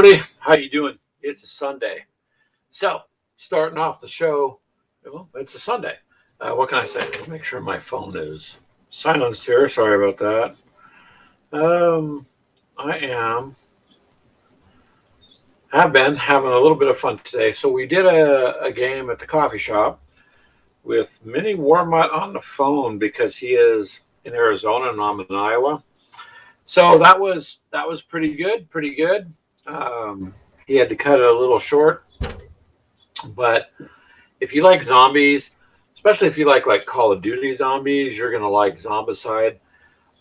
everybody, how you doing? It's a Sunday. So, starting off the show, well, it's a Sunday. What can I say? Make sure my phone is silenced here. Sorry about that. I have been having a little bit of fun today. So we did a game at the coffee shop with Minnie Warmut on the phone because he is in Arizona and I'm in Iowa. So that was pretty good, pretty good. He had to cut it a little short, but if you like zombies, especially if you like Call of Duty zombies, you're gonna like Zombicide.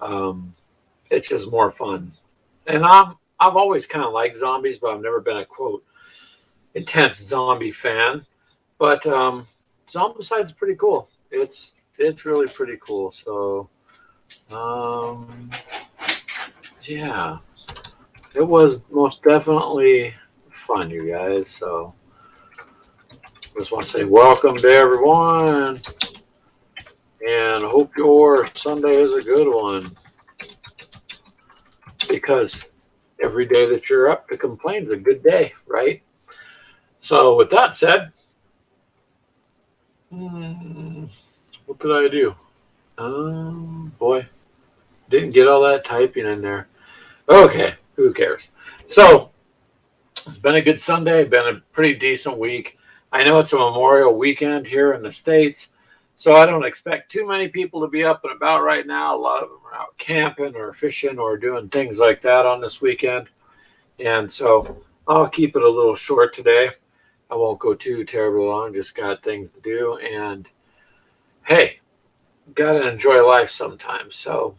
Um, it's just more fun, and I've always kind of liked zombies, but I've never been a quote intense zombie fan. But Zombicide's pretty cool. It's really pretty cool. So um, yeah, it was most definitely fun, you guys. So just want to say welcome to everyone, and hope your Sunday is a good one. Because every day that you're up to complain is a good day, right? So with that said, what did I do? Boy, didn't get all that typing in there. Okay, who cares? So it's been a good Sunday, been a pretty decent week. I know it's a Memorial weekend here in the States, so I don't expect too many people to be up and about right now. A lot of them are out camping or fishing or doing things like that on this weekend. And so I'll keep it a little short today. I won't go too terribly long, just got things to do. And hey, got to enjoy life sometimes. So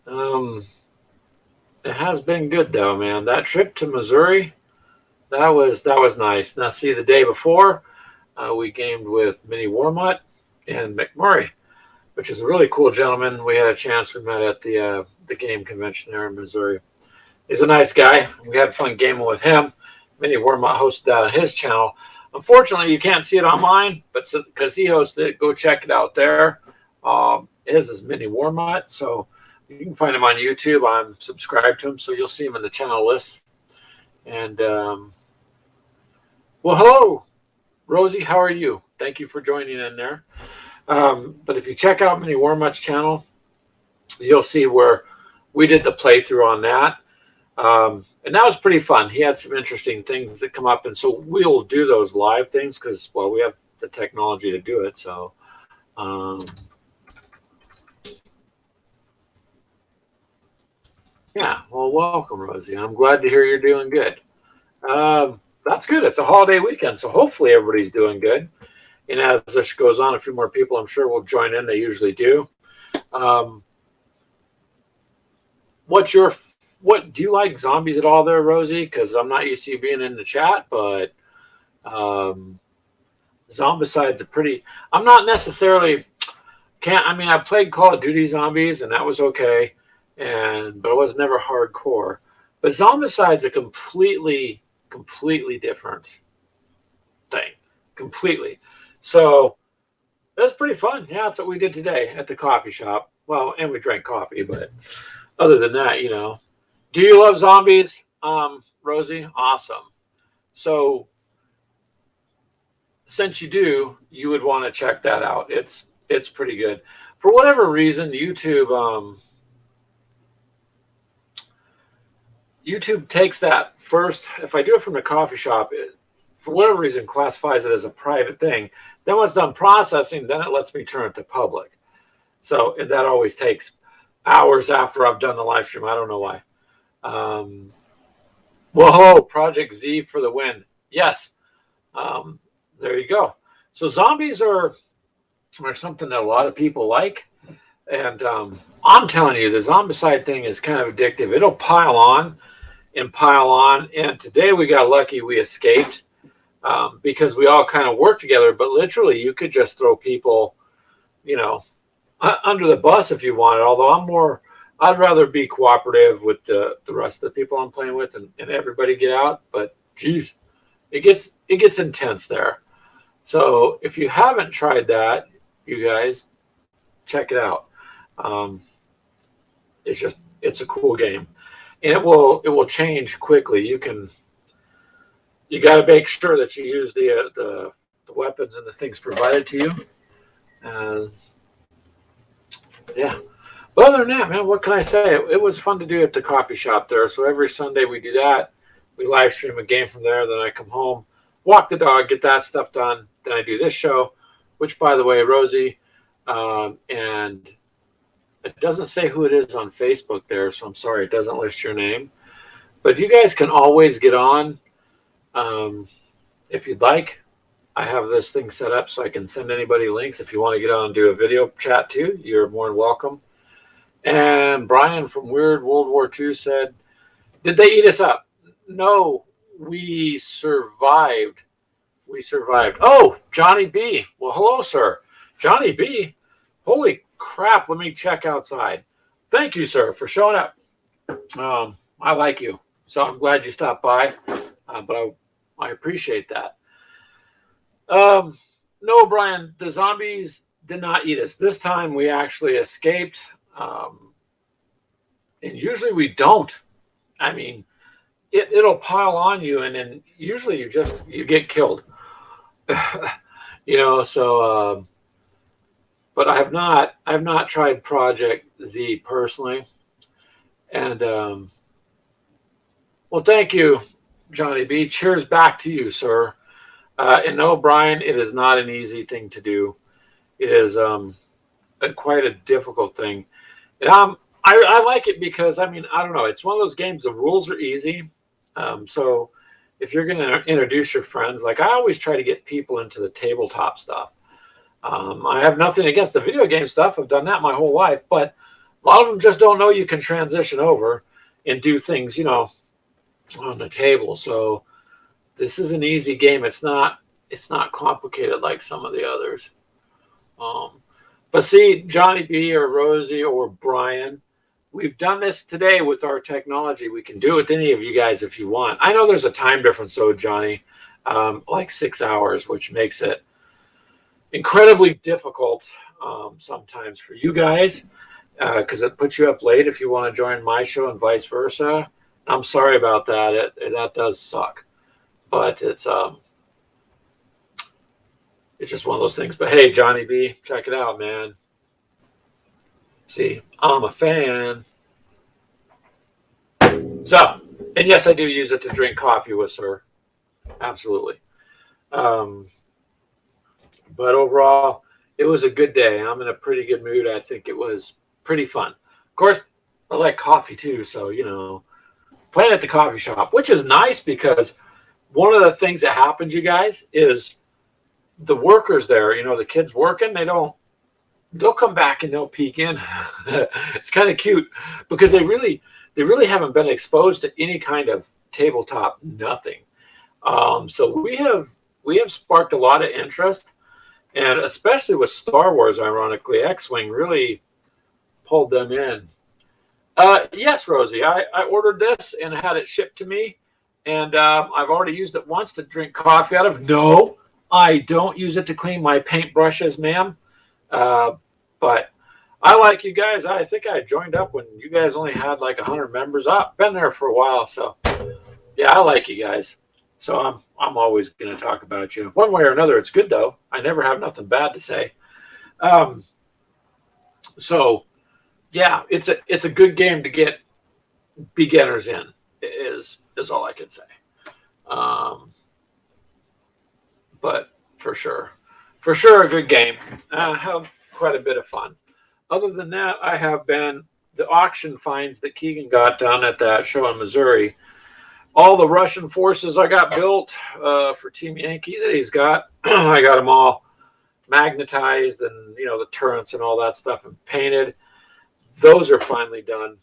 um, it has been good though, man. That trip to Missouri, that was nice. Now, see, the day before, we gamed with Minnie Warmut and McMurray, which is a really cool gentleman. We had a chance. We met at the game convention there in Missouri. He's a nice guy. We had fun gaming with him. Minnie Warmut hosted that on his channel. Unfortunately, you can't see it on mine, but because he hosted it, go check it out there. His is Minnie Warmut, so you can find him on YouTube. I'm subscribed to him, so you'll see him in the channel list. And well, hello, Rosie. How are you? Thank you for joining in there. But if you check out Minnie Warmut's channel, you'll see where we did the playthrough on that. And that was pretty fun. He had some interesting things that come up. And so we'll do those live things because, well, we have the technology to do it. So, yeah, well, welcome, Rosie. I'm glad to hear you're doing good. That's good. It's a holiday weekend. So hopefully everybody's doing good. And as this goes on, a few more people, I'm sure, will join in. They usually do. Um, what do you like zombies at all there, Rosie? Because I'm not used to you being in the chat, but um, Zombicide's a pretty. I'm not necessarily can't. I mean, I played Call of Duty Zombies, and that was okay, but it was never hardcore. But Zombicide's a completely different thing, completely. So it was pretty fun. Yeah, that's what we did today at the coffee shop. Well, and we drank coffee, but other than that, do you love zombies, Rosie? Awesome. So since you do, you would want to check that out. It's pretty good. For whatever reason, YouTube takes that first. If I do it from the coffee shop, it, for whatever reason, classifies it as a private thing. Then once done processing, then it lets me turn it to public. So and that always takes hours after I've done the live stream. I don't know why. Whoa, Project Z for the win. Yes. There you go. So zombies are something that a lot of people like. And I'm telling you, the zombicide thing is kind of addictive. It'll pile on and pile on. And today we got lucky we escaped because we all kind of worked together. But literally, you could just throw people, under the bus if you wanted. Although I'd rather be cooperative with the rest of the people I'm playing with and everybody get out. But geez, it gets intense there. So if you haven't tried that, you guys, check it out. It's a cool game. and it will change quickly. You got to make sure that you use the weapons and the things provided to you. And yeah. But other than that, man, what can I say? It was fun to do at the coffee shop there. So every Sunday we do that. We live stream a game from there. Then I come home, walk the dog, get that stuff done. Then I do this show, which, by the way, Rosie, and it doesn't say who it is on Facebook there. So I'm sorry, it doesn't list your name. But you guys can always get on if you'd like. I have this thing set up so I can send anybody links. If you want to get on and do a video chat too, you're more than welcome. And Brian from Weird World War II said, did they eat us up? No, we survived. We survived. Oh, Johnny B. Well, hello, sir. Johnny B. Holy crap. Let me check outside. Thank you, sir, for showing up. I like you. So I'm glad you stopped by. But I appreciate that. No, Brian, the zombies did not eat us. This time we actually escaped. And usually we don't. I mean, it'll pile on you, and then usually you get killed. So but I have not tried Project Z personally. And well, thank you, Johnny B. Cheers back to you, sir. And no, Brian, it is not an easy thing to do. It is quite a difficult thing. And I like it because, I mean, I don't know. It's one of those games, the rules are easy. So if you're going to introduce your friends, like I always try to get people into the tabletop stuff. I have nothing against the video game stuff. I've done that my whole life. But a lot of them just don't know you can transition over and do things, on the table. So this is an easy game. It's not complicated like some of the others. But see, Johnny B or Rosie or Brian, we've done this today with our technology. We can do it with any of you guys if you want. I know there's a time difference, though, Johnny, like 6 hours, which makes it incredibly difficult sometimes for you guys because it puts you up late if you want to join my show and vice versa. I'm sorry about that. That does suck. But it's just one of those things. But hey, Johnny B, check it out, man. See, I'm a fan. So, and yes, I do use it to drink coffee with, sir. Absolutely. But overall, it was a good day. I'm in a pretty good mood. I think it was pretty fun. Of course, I like coffee too. So, playing at the coffee shop, which is nice because one of the things that happens, you guys, is the workers there, the kids working, they'll come back and they'll peek in. It's kind of cute because they really haven't been exposed to any kind of tabletop, nothing. So we have sparked a lot of interest, and especially with Star Wars, ironically, X-Wing really pulled them in. Yes, Rosie, I ordered this and had it shipped to me, and I've already used it once to drink coffee out of. No, I don't use it to clean my paintbrushes, ma'am. But I like you guys. I think I joined up when you guys only had like 100 members. I've been there for a while, so yeah, I like you guys. So I'm always going to talk about you one way or another. It's good though. I never have nothing bad to say. So yeah, it's a good game to get beginners in. Is all I can say. But for sure, a good game. Have quite a bit of fun. Other than that, I have been the auction finds that Keegan got done at that show in Missouri. All the Russian forces I got built for Team Yankee that he's got, I got them all magnetized and the turrets and all that stuff and painted. Those are finally done.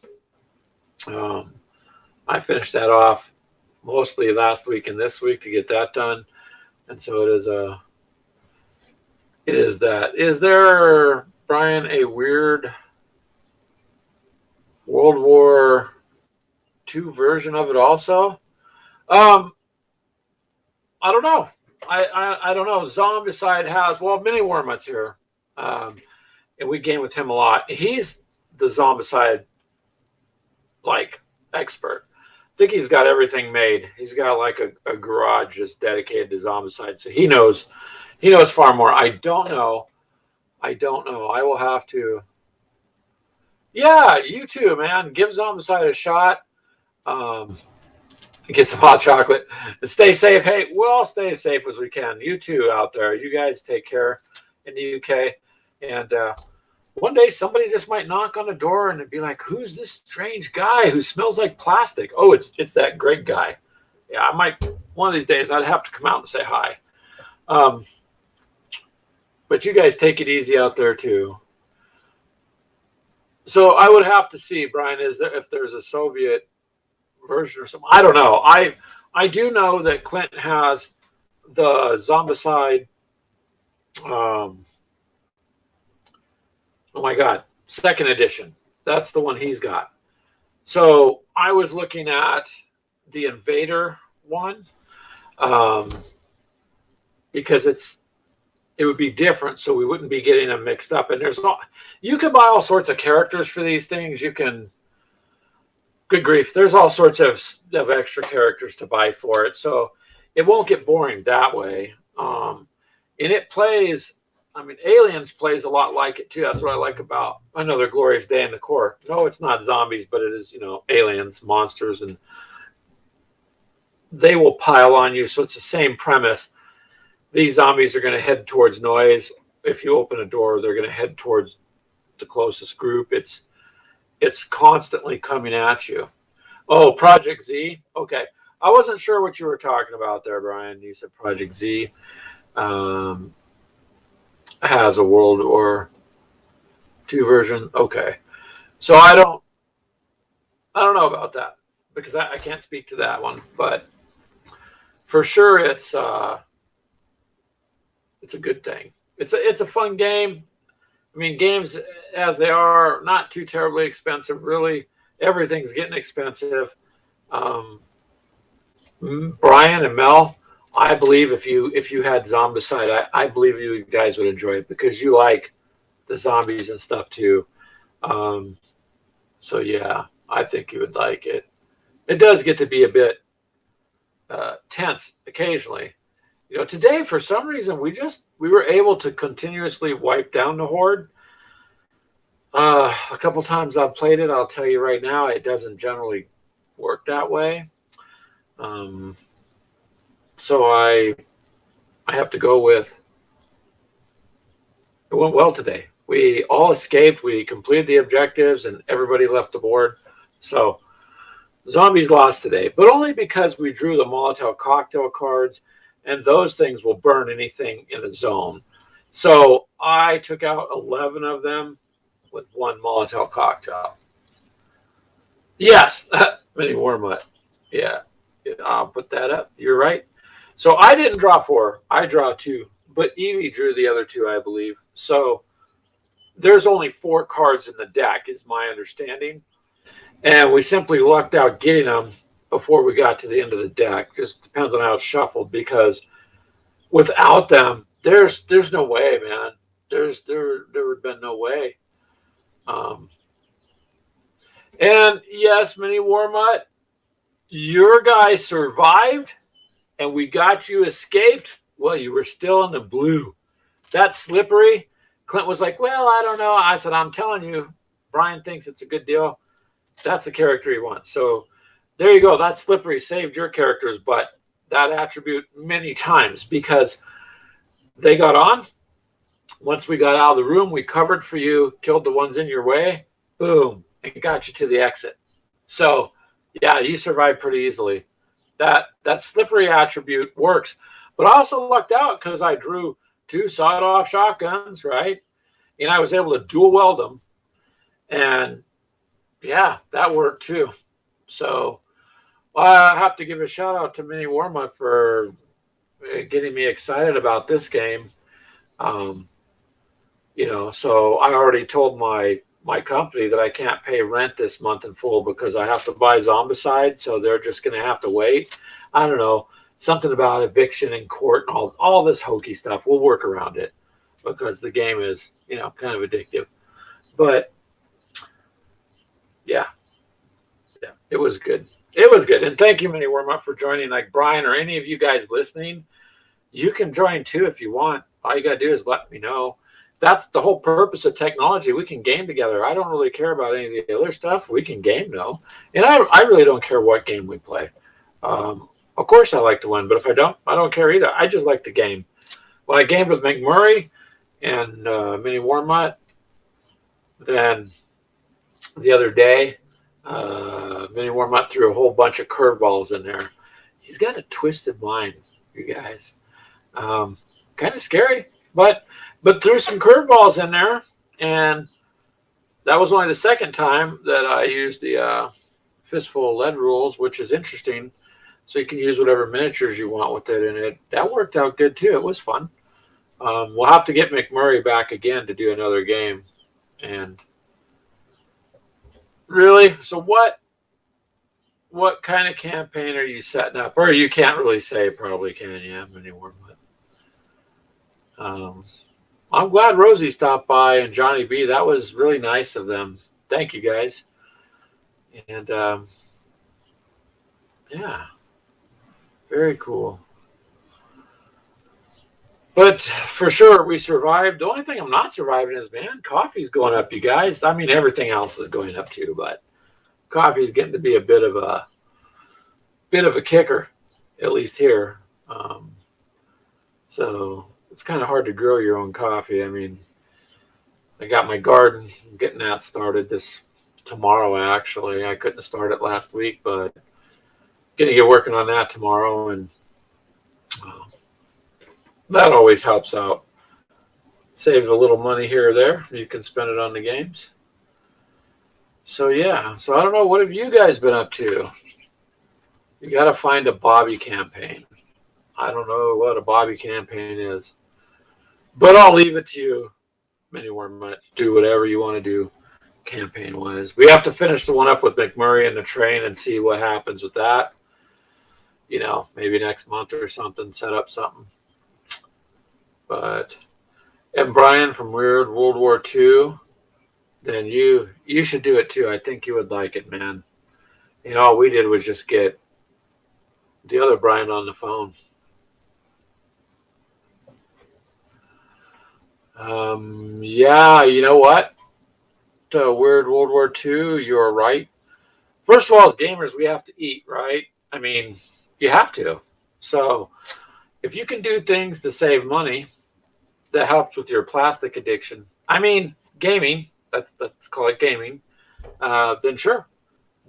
I finished that off mostly last week and this week to get that done. And so it is that. Is there, Brian, a weird World War II version of it also? I don't know. I don't know. Zombicide has, Mini Wormut's here. And we game with him a lot. He's the Zombicide, like, expert. I think he's got everything made. He's got like a garage just dedicated to Zombicide, so he knows far more. I don't know. I will have to. Yeah, you too, man. Give Zombicide a shot. Get some hot chocolate and stay safe. Hey, we'll all stay as safe as we can. You too out there. You guys take care in the UK. And one day somebody just might knock on the door and be like, "Who's this strange guy who smells like plastic?" Oh, it's that Greg guy. Yeah, I might one of these days I'd have to come out and say hi. But you guys take it easy out there too. So I would have to see, Brian, if there's a Soviet version or something. I don't know. I do know that Clint has the Zombicide. Oh my God, second edition. That's the one he's got. So I was looking at the Invader one because it would be different, so we wouldn't be getting them mixed up. And you can buy all sorts of characters for these things. You can, good grief, there's all sorts of extra characters to buy for it, so it won't get boring that way. And it plays, I mean, Aliens plays a lot like it too. That's what I like about Another Glorious Day in the Core. No, it's not zombies, but it is, aliens, monsters, and they will pile on you. So it's the same premise. These zombies are going to head towards noise. If you open a door, they're going to head towards the closest group. It's constantly coming at you. Oh, Project Z. Okay. I wasn't sure what you were talking about there, Brian. You said Project Z has a World War II version. Okay. So I don't know about that because I can't speak to that one, but for sure it's a good thing. It's a fun game. I mean, games as they are not too terribly expensive. Really, everything's getting expensive. Brian and Mel, I believe if you had Zombicide, I believe you guys would enjoy it because you like the zombies and stuff too. So yeah, I think you would like it. It does get to be a bit tense occasionally. Today for some reason we were able to continuously wipe down the horde. A couple times I've played it. I'll tell you right now, it doesn't generally work that way. So I have to go with it went well today. We all escaped. We completed the objectives, and everybody left the board. So zombies lost today, but only because we drew the Molotov cocktail cards, and those things will burn anything in a zone. So I took out 11 of them with one Molotov cocktail. Yes, mini Warmut. Yeah, I'll put that up. You're right. So I didn't draw 4. I draw 2, but Evie drew the other 2, I believe. So there's only 4 cards in the deck, is my understanding. And we simply lucked out getting them before we got to the end of the deck. Just depends on how it's shuffled, because without them, there's no way, man. There would have been no way. And yes, Mini Warmut, your guy survived, and we got you escaped. Well, you were still in the blue. That's slippery. Clint was like, well, I don't know. I said, I'm telling you, Brian thinks it's a good deal. That's the character he wants. So there you go. That slippery saved your character's butt, that attribute, many times, because they got on. Once we got out of the room, we covered for you, killed the ones in your way, boom, and got you to the exit. So yeah, you survived pretty easily. That slippery attribute works. But I also lucked out because I drew 2 sawed-off shotguns, right? And I was able to dual weld them. And yeah, that worked too. So I have to give a shout out to Mini Warma for getting me excited about this game. So I already told my company that I can't pay rent this month in full because I have to buy Zombicide, so they're just going to have to wait. I don't know, something about eviction in court and all this hokey stuff. We'll work around it because the game is, kind of addictive. But yeah, Yeah, it was good. It was good. And thank you, Mini Warm Up, for joining. Like Brian or any of you guys listening, you can join too if you want. All you got to do is let me know. That's the whole purpose of technology. We can game together. I don't really care about any of the other stuff. We can game, though. And I really don't care what game we play. Of course, I like to win, but if I don't care either. I just like to game. When I gamed with McMurray and Mini Warmut, then the other day, Mini Warmut threw a whole bunch of curveballs in there. He's got a twisted mind, you guys. Kind of scary, but threw some curveballs in there, and that was only the second time that I used the fistful of lead rules, which is interesting. So you can use whatever miniatures you want with it, and that worked out good too. It was fun. We'll have to get McMurray back again to do another game. And really, so what kind of campaign are you setting up? Or you can't really say, probably, can you? Anymore, but I'm glad Rosie stopped by and Johnny B. That was really nice of them. Thank you, guys. And yeah, very cool. But for sure, we survived. The only thing I'm not surviving is, man, coffee's going up, you guys. I mean, everything else is going up too, but coffee's getting to be a bit of a kicker, at least here. So it's kind of hard to grow your own coffee. I mean, I got my garden, I'm getting that started tomorrow, actually. I couldn't start it last week, but going to get working on that tomorrow, and that always helps out. Save a little money here or there. You can spend it on the games. So yeah, so I don't know, what have you guys been up to? You got to find a Bobby campaign. I don't know what a Bobby campaign is, but I'll leave it to you. Anywhere much, do whatever you want to do campaign wise. We have to finish the one up with McMurray and the train and see what happens with that. You know, maybe next month or something, set up something. But, and Brian from Weird World War II, then you should do it too. I think you would like it, man. You know, all we did was just get the other Brian on the phone. Yeah, you know what? Weird World War II, you're right. First of all, as gamers, we have to eat, right? I mean, you have to. So if you can do things to save money that helps with your plastic addiction, I mean, gaming, let's call it gaming, then sure,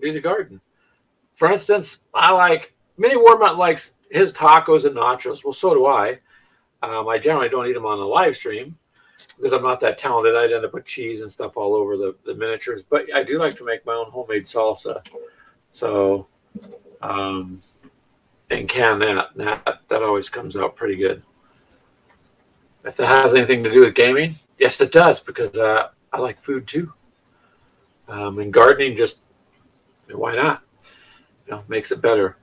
do the garden. For instance, Mini Warmut likes his tacos and nachos. Well, so do I. I generally don't eat them on the live stream because I'm not that talented. I'd end up with cheese and stuff all over the miniatures. But I do like to make my own homemade salsa. So, and can that always comes out pretty good. If it has anything to do with gaming, yes, it does, because I like food too. And gardening, just why not? You know, makes it better.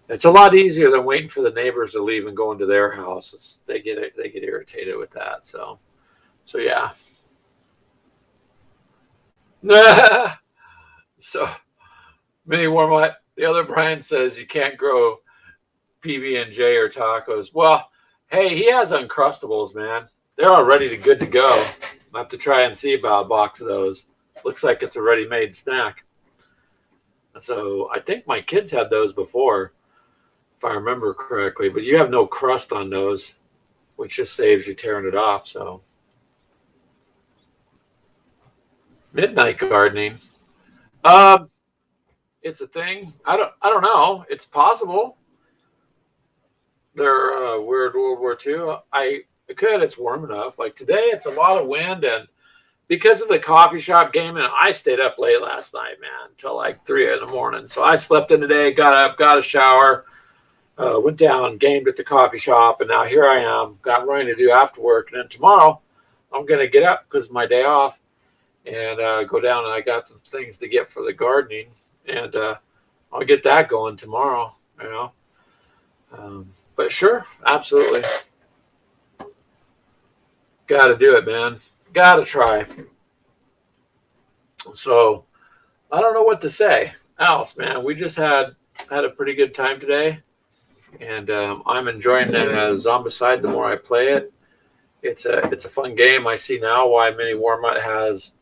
It's a lot easier than waiting for the neighbors to leave and going to their house. They get irritated with that. So yeah. So Mini Warmut, the other Brian says you can't grow PB&J or tacos. Well, hey, he has Uncrustables, man. They're all ready to good to go. I'll have to try and see about a box of those. Looks like it's a ready-made snack. So I think my kids had those before, if I remember correctly. But you have no crust on those, which just saves you tearing it off. So midnight gardening, it's a thing. I don't know. It's possible. They're Weird World War II. I could. It's warm enough. Like today, it's a lot of wind, and because of the coffee shop game, and I stayed up late last night, man, until like 3 in the morning. So I slept in today, got up, got a shower, went down, gamed at the coffee shop, and now here I am, got running to do after work. And then tomorrow, I'm going to get up because it's my day off and go down, and I got some things to get for the gardening, and I'll get that going tomorrow, you know. But sure, absolutely. Got to do it, man. Got to try. So I don't know what to say. Alice, man, we just had a pretty good time today, and I'm enjoying the Zombicide. The more I play it, it's a fun game. I see now why Mini Warmut has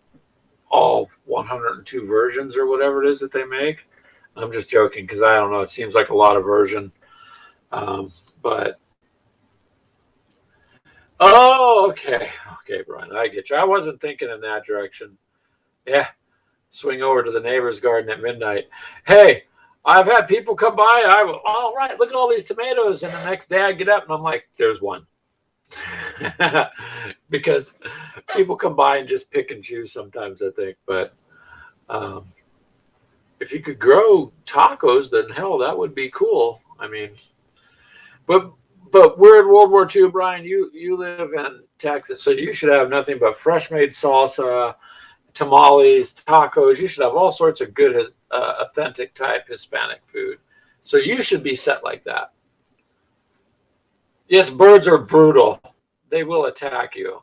all 102 versions or whatever it is that they make. I'm just joking because I don't know. It seems like a lot of version, but oh, okay, Brian, I get you. I wasn't thinking in that direction. Yeah, swing over to the neighbor's garden at midnight. Hey, I've had people come by. All right, look at all these tomatoes. And the next day I get up and I'm like, there's one. Because people come by and just pick and choose sometimes, I think. But um, if you could grow tacos, then hell, that would be cool. I mean, but we're in World War II, Brian. You live in Texas, so you should have nothing but fresh made salsa, tamales, tacos. You should have all sorts of good, authentic type Hispanic food. So you should be set like that. Yes, birds are brutal. They will attack you,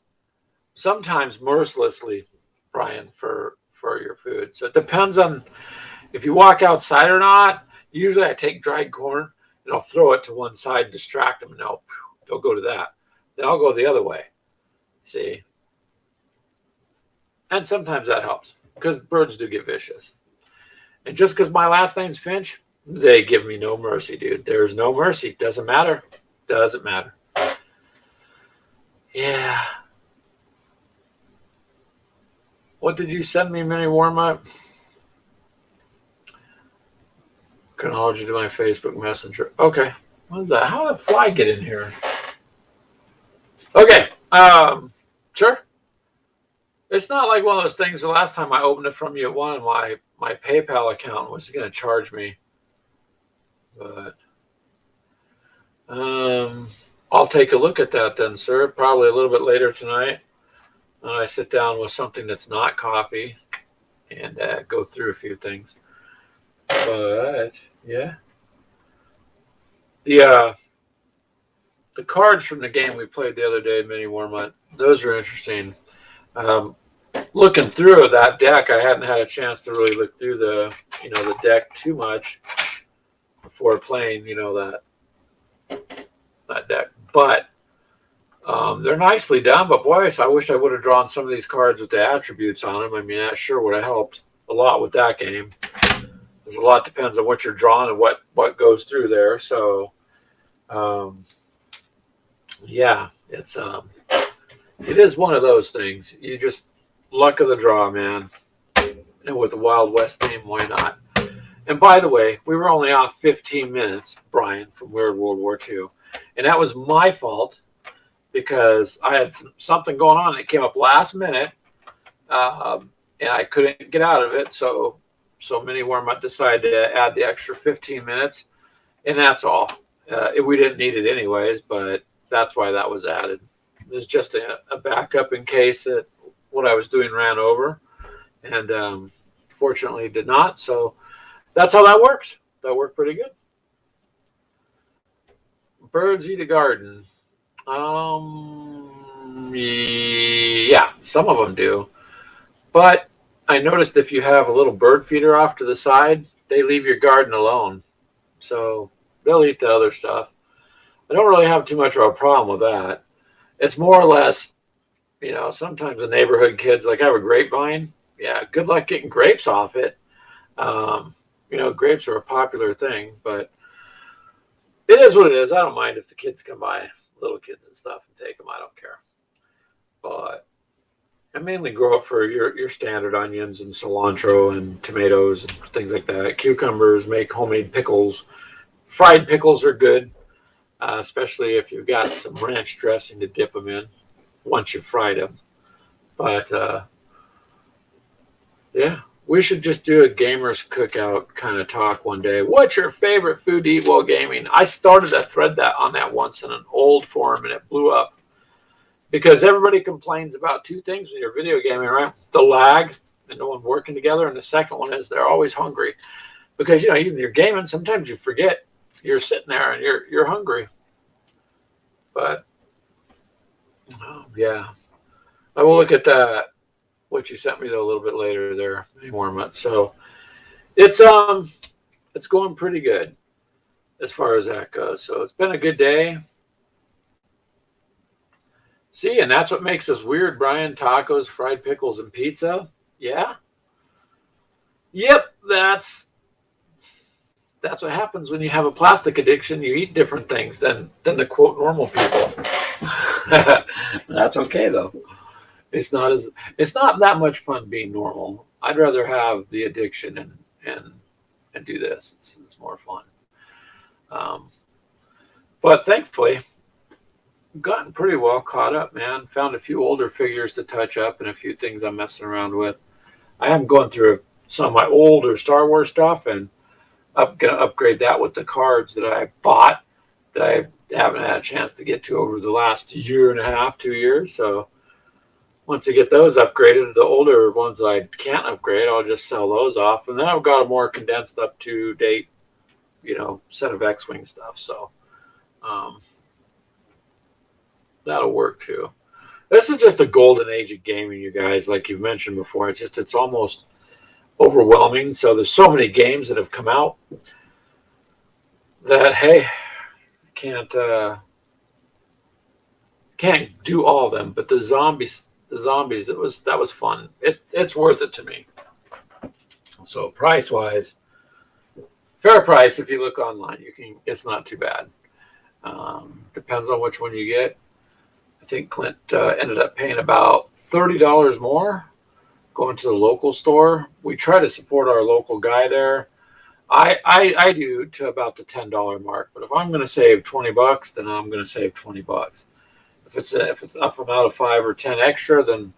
sometimes mercilessly, Brian, for your food. So it depends on if you walk outside or not. Usually I take dried corn and I'll throw it to one side, distract them, and they'll go to that. Then I'll go the other way. See? And sometimes that helps because birds do get vicious. And just because my last name's Finch, they give me no mercy, dude. There's no mercy. Doesn't matter. Doesn't matter. Yeah. What did you send me, Mini Warm-Up? Chronology to my Facebook Messenger. Okay. What is that? How did a fly get in here? Okay. Sure. It's not like one of those things. The last time I opened it from you at one, my PayPal account was going to charge me. But I'll take a look at that then, sir. Probably a little bit later tonight. I sit down with something that's not coffee and go through a few things. But yeah, the cards from the game we played the other day, Mini Warm-Up, those are interesting. Looking through that deck, I hadn't had a chance to really look through the deck too much before playing that deck. But they're nicely done. But boy, I wish I would have drawn some of these cards with the attributes on them. I mean, that sure would have helped a lot with that game. There's a lot depends on what you're drawing and what goes through there. So, yeah, it is one of those things. You just luck of the draw, man. And with the Wild West theme, why not? And by the way, we were only off 15 minutes, Brian, from Weird World War II. And that was my fault because I had something going on. It came up last minute, and I couldn't get out of it. So Mini Warm-Up decided to add the extra 15 minutes, and that's all. We didn't need it anyways, but that's why that was added. It was just a backup in case that what I was doing ran over, and fortunately did not. So that's how that works. That worked pretty good. Birds eat a garden. Yeah, some of them do. But I noticed if you have a little bird feeder off to the side, they leave your garden alone. So they'll eat the other stuff. I don't really have too much of a problem with that. It's more or less, sometimes the neighborhood kids, like I have a grapevine. Yeah, good luck getting grapes off it. Grapes are a popular thing, but it is what it is. I don't mind if the kids come by, little kids and stuff, and take them. I don't care. But I mainly grow up for your standard onions and cilantro and tomatoes and things like that. Cucumbers, make homemade pickles. Fried pickles are good, especially if you've got some ranch dressing to dip them in once you've fried them. But yeah, we should just do a gamers cookout kind of talk one day. What's your favorite food to eat while gaming? I started a thread on that once in an old forum, and it blew up because everybody complains about two things when you're video gaming, right? The lag and no one working together, and the second one is they're always hungry because even you're gaming, sometimes you forget you're sitting there and you're hungry. But yeah, I will look at that. What you sent me though a little bit later there, Warm-Up. So It's it's going pretty good as far as that goes. So it's been a good day. See, and that's what makes us weird, Brian. Tacos, fried pickles, and pizza. Yeah. Yep. That's what happens when you have a plastic addiction. You eat different things than the quote normal people. That's okay though. It's not as it's not that much fun being normal. I'd rather have the addiction and and do this. It's more fun. Um, but thankfully, gotten pretty well caught up, man. Found a few older figures to touch up and a few things I'm messing around with. I am going through some of my older Star Wars stuff and gonna upgrade that with the cards that I bought that I haven't had a chance to get to over the last year and a half, 2 years. So once I get those upgraded, the older ones that I can't upgrade, I'll just sell those off. And then I've got a more condensed up to date, set of X-Wing stuff. So um, that'll work too. This is just a golden age of gaming, you guys. Like you've mentioned before, it's almost overwhelming. So there's so many games that have come out that hey, can't can't do all of them. But the zombies, that was fun. It's worth it to me. So price wise, fair price if you look online. It's not too bad. Depends on which one you get. I think Clint ended up paying about $30 more going to the local store. We try to support our local guy there. I do to about the $10 mark, but if I'm going to save $20, then I'm going to save $20. If it's up from out of 5 or 10 extra, then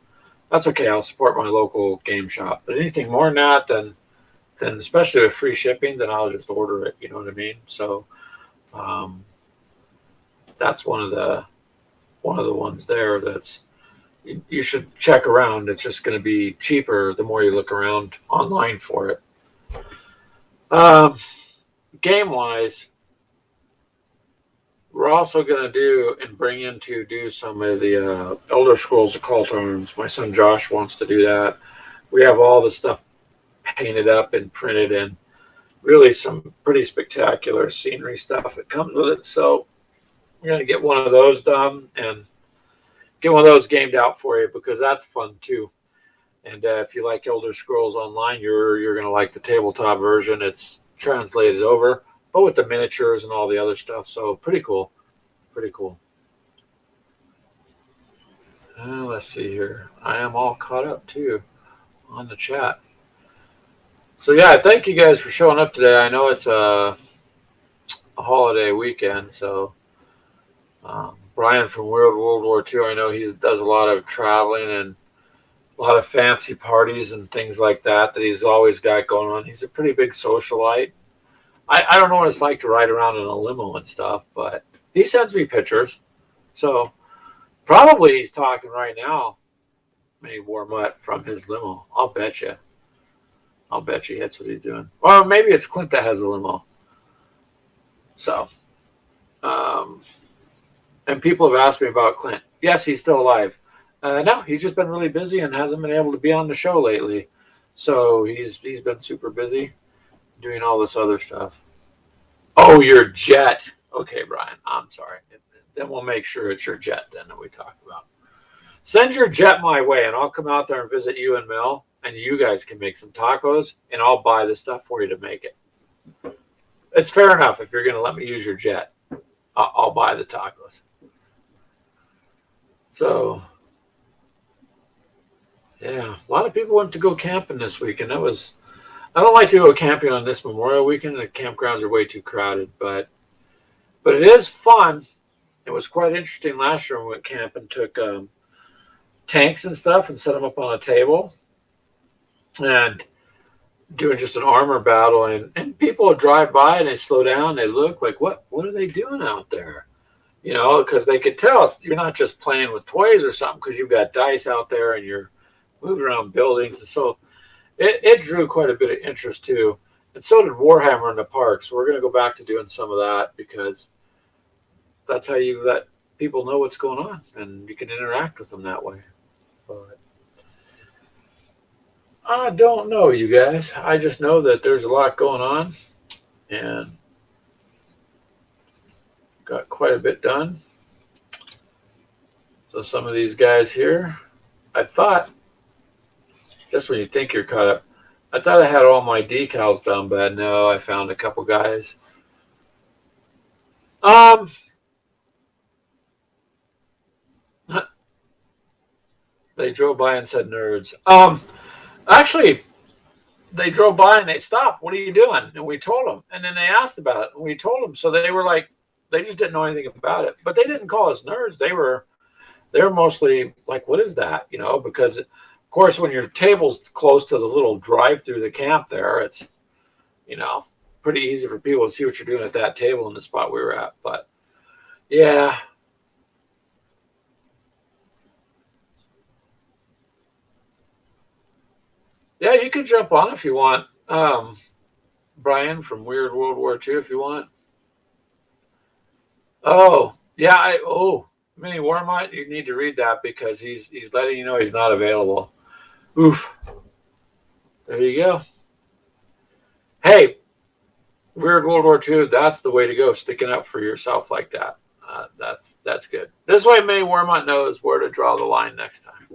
that's okay. I'll support my local game shop. But anything more than that, then especially with free shipping, then I'll just order it. You know what I mean? So um, that's one of the ones there that's you should check around. It's just going to be cheaper the more you look around online for it. Um, Game wise, we're also going to do and bring in to do some of the Elder Scrolls Occult Arms. My son Josh wants to do that. We have all the stuff painted up and printed and really some pretty spectacular scenery stuff that comes with it. So we're going to get one of those done and get one of those gamed out for you because that's fun too. And if you like Elder Scrolls Online, you're going to like the tabletop version. It's translated over, but with the miniatures and all the other stuff. So pretty cool. Pretty cool. Let's see here. I am all caught up too on the chat. So yeah, thank you guys for showing up today. I know it's a holiday weekend, so Brian from World War II, I know he does a lot of traveling and a lot of fancy parties and things like that he's always got going on. He's a pretty big socialite. I don't know what it's like to ride around in a limo and stuff, but he sends me pictures. So probably he's talking right now when he warm up from his limo. I'll bet you. I'll bet you that's what he's doing. Or maybe it's Clint that has a limo. So, um, and people have asked me about Clint. Yes, he's still alive. No, he's just been really busy and hasn't been able to be on the show lately. So he's been super busy doing all this other stuff. Oh, your jet. Okay, Brian. I'm sorry. Then we'll make sure it's your jet then that we talk about. Send your jet my way, and I'll come out there and visit you and Mel, and you guys can make some tacos, and I'll buy the stuff for you to make it. It's fair enough if you're going to let me use your jet. I'll buy the tacos. So, yeah, a lot of people went to go camping this weekend. I don't like to go camping on this Memorial weekend. The campgrounds are way too crowded, but it is fun. It was quite interesting last year when we went camping. Took tanks and stuff and set them up on a table and doing just an armor battle. And people would drive by and they slow down. They look like, what are they doing out there? Because they could tell you're not just playing with toys or something because you've got dice out there and you're moving around buildings. And so it drew quite a bit of interest too. And so did Warhammer in the park. So we're going to go back to doing some of that because that's how you let people know what's going on and you can interact with them that way. But I don't know, you guys. I just know that there's a lot going on and got quite a bit done. So some of these guys here, I thought, just when you think you're caught up, I thought I had all my decals done, but no, I found a couple guys. Um, they drove by and said nerds. Actually, they drove by and they stopped. What are you doing? And we told them. And then they asked about it. And we told them. So they were like, they just didn't know anything about it. But they didn't call us nerds. They were mostly like, what is that? Because of course when your table's close to the little drive through the camp there, it's you know pretty easy for people to see what you're doing at that table in the spot we were at. But yeah, yeah, you can jump on if you want. Brian from Weird World War II, if you want. Oh, yeah. Mini Warmont, you need to read that because he's letting you know he's not available. Oof. There you go. Hey, Weird World War II. That's the way to go. Sticking up for yourself like that. That's good. This way, Mini Warmont knows where to draw the line next time.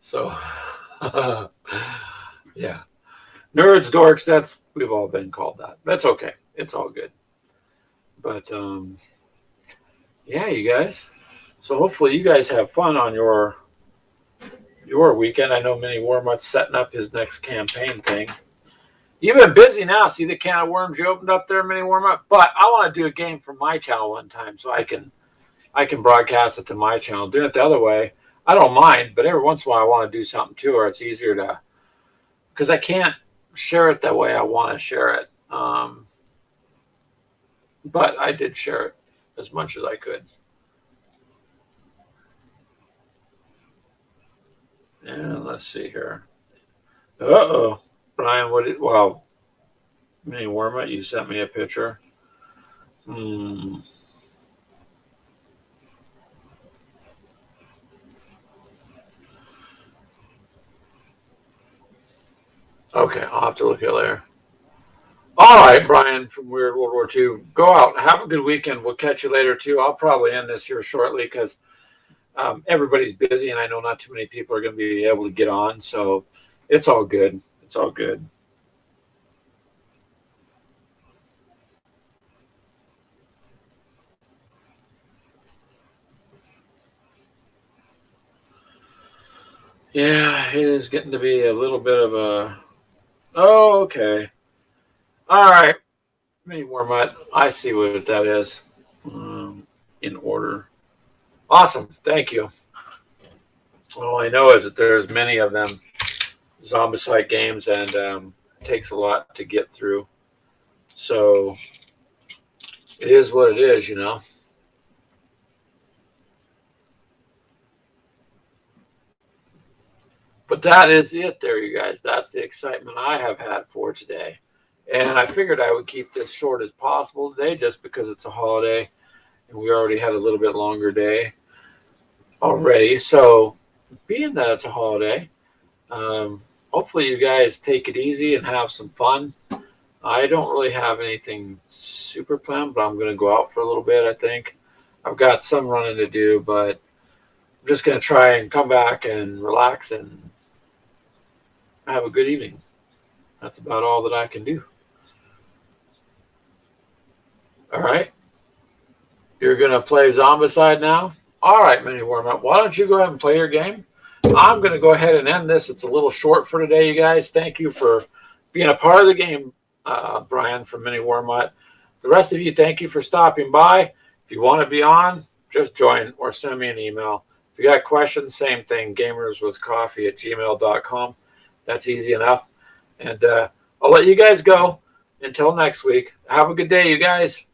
So, yeah, nerds, dorks. We've all been called that. That's okay. It's all good. But yeah, you guys. So hopefully you guys have fun on your weekend. I know Mini Warmutt's setting up his next campaign thing. You've been busy now. See the can of worms you opened up there, Mini Warmutt? But I want to do a game for my channel one time so I can broadcast it to my channel. Doing it the other way, I don't mind, but every once in a while I want to do something too, or it's easier to, because I can't share it that way I want to share it. But I did share it as much as I could. And let's see here. Uh-oh. Brian, Mini Wormut, you sent me a picture. Hmm. Okay, I'll have to look at it later. All right, Brian from Weird World War II. Go out. Have a good weekend. We'll catch you later, too. I'll probably end this here shortly because everybody's busy and I know not too many people are going to be able to get on. So it's all good. It's all good. Yeah, it is getting to be a little bit of a. Oh, okay. All right. Mini Wormut. I see what that is. In order. Awesome. Thank you. All I know is that there's many of them Zombicide games, and it takes a lot to get through. So it is what it is. But that is it there, you guys. That's the excitement I have had for today. And I figured I would keep this short as possible today just because it's a holiday and we already had a little bit longer day already. So, being that it's a holiday, hopefully you guys take it easy and have some fun. I don't really have anything super planned, but I'm going to go out for a little bit, I think. I've got some running to do, but I'm just going to try and come back and relax and have a good evening. That's about all that I can do. All right. You're going to play Zombicide now? All right, Mini Warm-Up. Why don't you go ahead and play your game? I'm going to go ahead and end this. It's a little short for today, you guys. Thank you for being a part of the game, Brian from Mini Warm-Up. The rest of you, thank you for stopping by. If you want to be on, just join or send me an email. If you got questions, same thing, gamerswithcoffee@gmail.com. That's easy enough. And I'll let you guys go. Until next week. Have a good day, you guys.